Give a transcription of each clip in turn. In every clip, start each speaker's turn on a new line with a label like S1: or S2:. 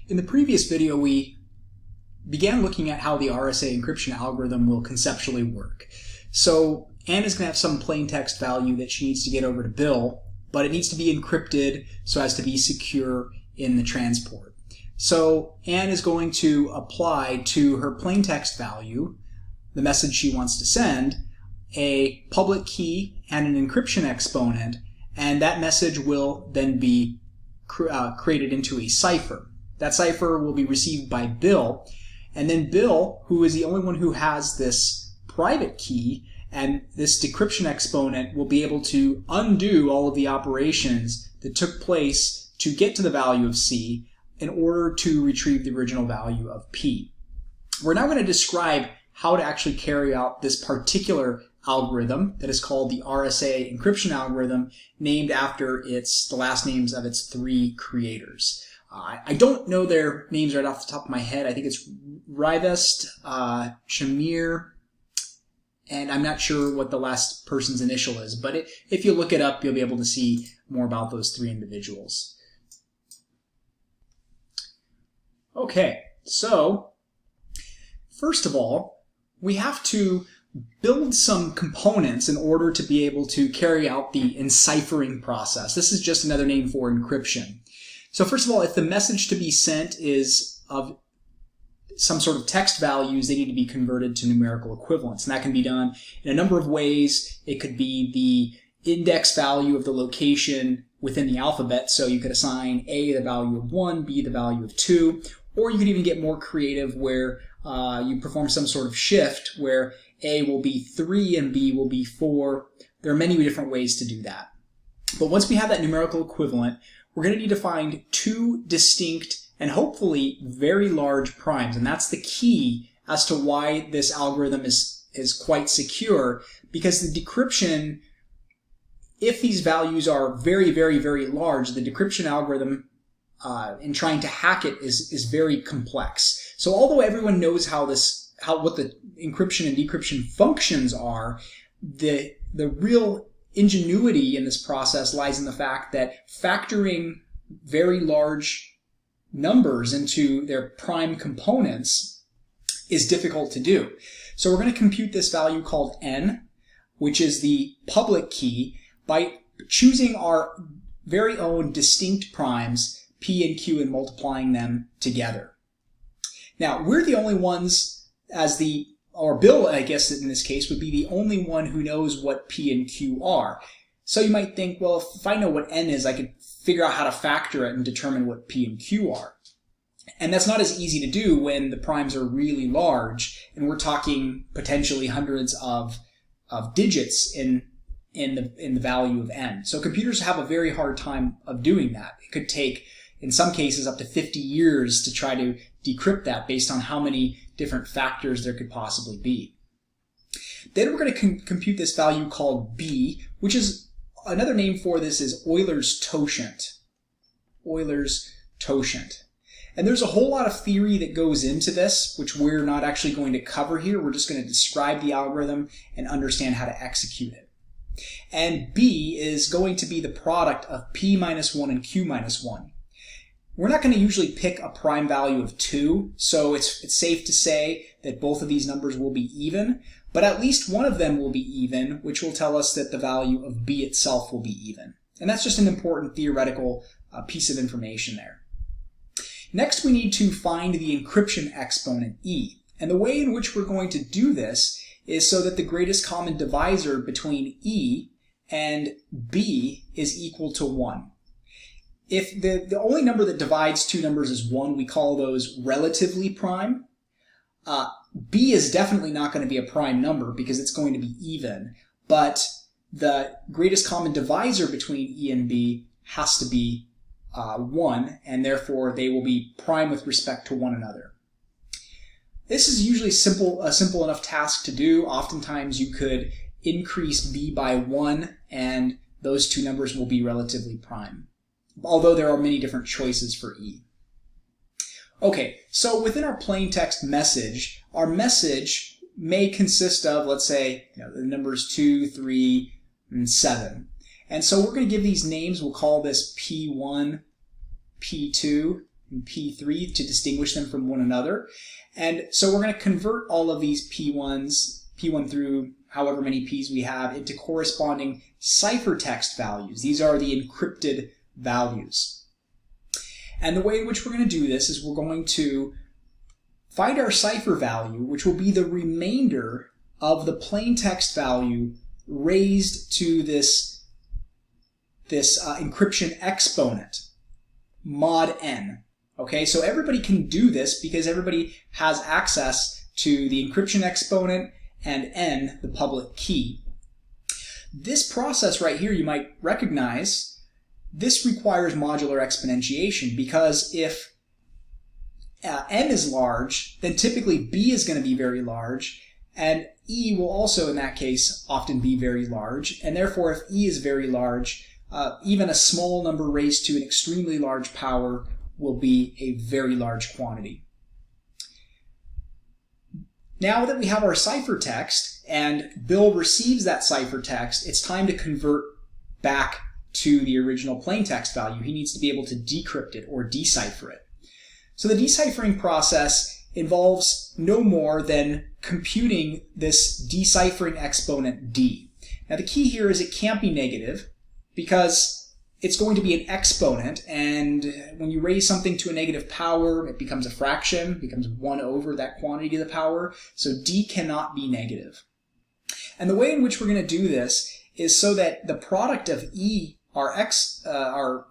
S1: In the previous video, we began looking at how the RSA encryption algorithm will conceptually work. So Anne is going to have some plain text value that she needs to get over to Bill, but it needs to be encrypted so as to be secure in the transport. So Anne is going to apply to her plain text value, the message she wants to send, a public key and an encryption exponent, and that message will then be created into a cipher. That cipher will be received by Bill, and then Bill, who is the only one who has this private key and this decryption exponent, will be able to undo all of the operations that took place to get to the value of C in order to retrieve the original value of P. We're now going to describe how to actually carry out this particular algorithm that is called the RSA encryption algorithm, named after the last names of its three creators. I don't know their names right off the top of my head. I think it's Rivest, Shamir, and I'm not sure what the last person's initial is, but if you look it up, you'll be able to see more about those three individuals. Okay, so first of all, we have to build some components in order to be able to carry out the enciphering process. This is just another name for encryption. So first of all, if the message to be sent is of some sort of text values, they need to be converted to numerical equivalents. And that can be done in a number of ways. It could be the index value of the location within the alphabet. So you could assign A the value of 1, B the value of 2, or you could even get more creative where you perform some sort of shift where A will be 3 and B will be 4. There are many different ways to do that. But once we have that numerical equivalent, we're going to need to find two distinct and hopefully very large primes. And that's the key as to why this algorithm is quite secure, because the decryption, if these values are very, very, very large, the decryption algorithm in trying to hack it is very complex. So although everyone knows what the encryption and decryption functions are, the real ingenuity in this process lies in the fact that factoring very large numbers into their prime components is difficult to do. So we're going to compute this value called n, which is the public key, by choosing our very own distinct primes, p and q, and multiplying them together. Now, we're the only ones, or Bill, I guess in this case, would be the only one who knows what P and Q are. So you might think, well, if I know what N is, I could figure out how to factor it and determine what P and Q are. And that's not as easy to do when the primes are really large, and we're talking potentially hundreds of digits in the value of N. So computers have a very hard time of doing that. It could take, in some cases, up to 50 years to try to decrypt that based on how many different factors there could possibly be. Then we're going to compute this value called B, which is another name for this is Euler's totient. Euler's totient. And there's a whole lot of theory that goes into this, which we're not actually going to cover here. We're just going to describe the algorithm and understand how to execute it. And B is going to be the product of P minus 1 and Q minus 1. We're not going to usually pick a prime value of 2, so it's safe to say that both of these numbers will be even, but at least one of them will be even, which will tell us that the value of B itself will be even. And that's just an important theoretical piece of information there. Next, we need to find the encryption exponent E. And the way in which we're going to do this is so that the greatest common divisor between E and B is equal to 1. If the only number that divides two numbers is 1, we call those relatively prime. B is definitely not going to be a prime number because it's going to be even, but the greatest common divisor between E and B has to be 1, and therefore they will be prime with respect to one another. This is usually a simple enough task to do. Oftentimes you could increase B by 1, and those two numbers will be relatively prime, although there are many different choices for E. Okay, so within our plain text message, our message may consist of, let's say, the numbers 2, 3, and 7. And so we're going to give these names. We'll call this P1, P2, and P3 to distinguish them from one another. And so we're going to convert all of these P1 through however many P's we have, into corresponding ciphertext values. These are the encrypted values. And the way in which we're going to do this is we're going to find our cipher value, which will be the remainder of the plain text value raised to this encryption exponent, mod n. Okay, so everybody can do this because everybody has access to the encryption exponent and n, the public key. This process right here you might recognize, this requires modular exponentiation, because if n is large, then typically b is going to be very large, and e will also in that case often be very large, and therefore if e is very large, even a small number raised to an extremely large power will be a very large quantity. Now that we have our ciphertext and Bill receives that ciphertext, it's time to convert back to the original plaintext value. He needs to be able to decrypt it or decipher it. So the deciphering process involves no more than computing this deciphering exponent d. Now the key here is it can't be negative because it's going to be an exponent, and when you raise something to a negative power, it becomes a fraction, becomes 1 over that quantity to the power, so d cannot be negative. And the way in which we're going to do this is so that the product of e, our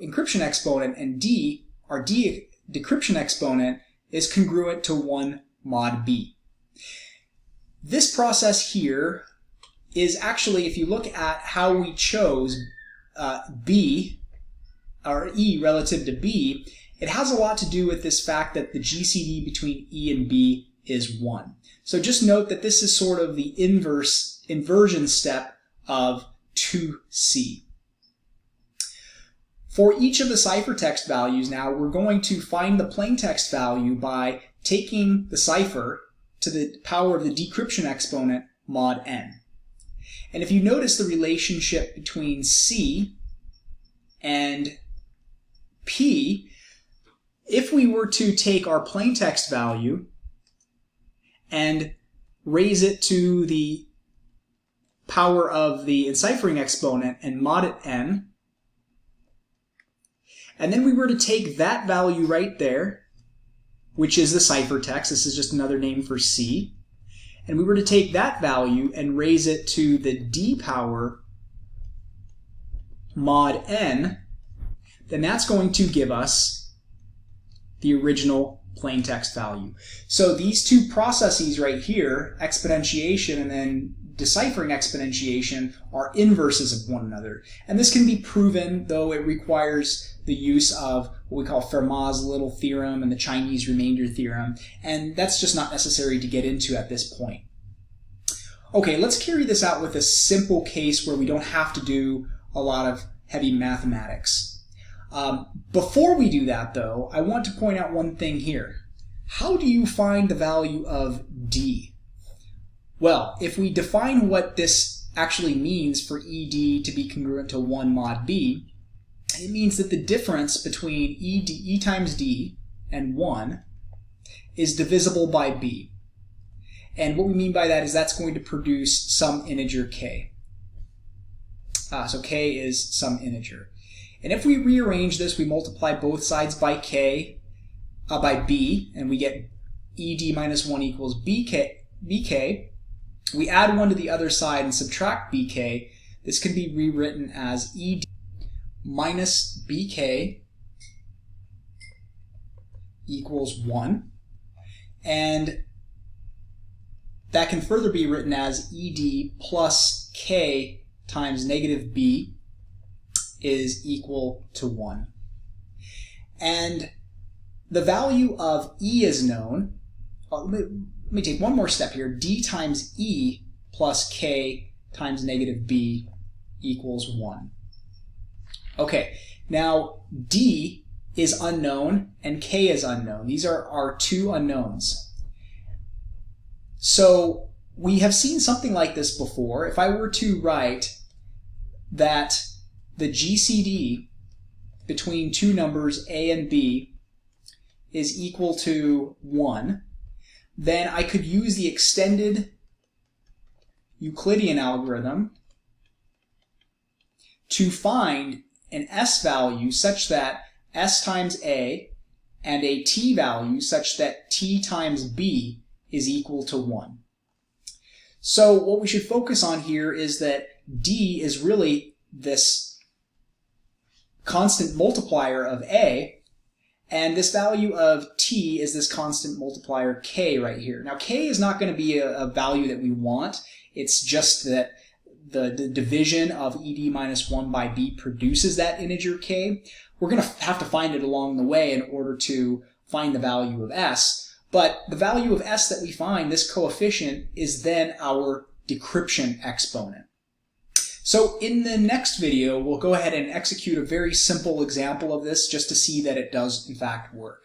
S1: encryption exponent, and d, our decryption exponent, is congruent to 1 mod b. This process here is actually, if you look at how we chose b, or e relative to b, it has a lot to do with this fact that the GCD between e and b is 1. So just note that this is sort of the inversion step of 2c. For each of the ciphertext values now, we're going to find the plaintext value by taking the cipher to the power of the decryption exponent mod n. And if you notice the relationship between c and p, if we were to take our plaintext value and raise it to the power of the enciphering exponent and mod it n, and then we were to take that value right there, which is the ciphertext, this is just another name for c, and we were to take that value and raise it to the d power mod n, then that's going to give us the original plaintext value. So these two processes right here, exponentiation and then deciphering exponentiation, are inverses of one another. And this can be proven, though it requires the use of what we call Fermat's little theorem and the Chinese remainder theorem, and that's just not necessary to get into at this point. Okay, let's carry this out with a simple case where we don't have to do a lot of heavy mathematics. Before we do that, though, I want to point out one thing here. How do you find the value of d? Well, if we define what this actually means for ed to be congruent to 1 mod b, it means that the difference between e times d and 1 is divisible by b. And what we mean by that is that's going to produce some integer k. So k is some integer. And if we rearrange this, we multiply both sides by by b, and we get ed minus 1 equals bk. We add 1 to the other side and subtract bk. This can be rewritten as ed minus bk equals 1. And that can further be written as ed plus k times negative b is equal to 1. And the value of e is known. Let me take one more step here. D times e plus k times negative b equals 1. Okay, now d is unknown and k is unknown. These are our two unknowns. So we have seen something like this before. If I were to write that the GCD between two numbers a and b is equal to 1, then I could use the extended Euclidean algorithm to find an S value such that S times A and a T value such that T times B is equal to 1. So what we should focus on here is that D is really this constant multiplier of A, and this value of T is this constant multiplier K right here. Now K is not going to be a value that we want. It's just that the division of ED minus 1 by B produces that integer K. We're going to have to find it along the way in order to find the value of S. But the value of S that we find, this coefficient, is then our decryption exponent. So in the next video, we'll go ahead and execute a very simple example of this just to see that it does in fact work.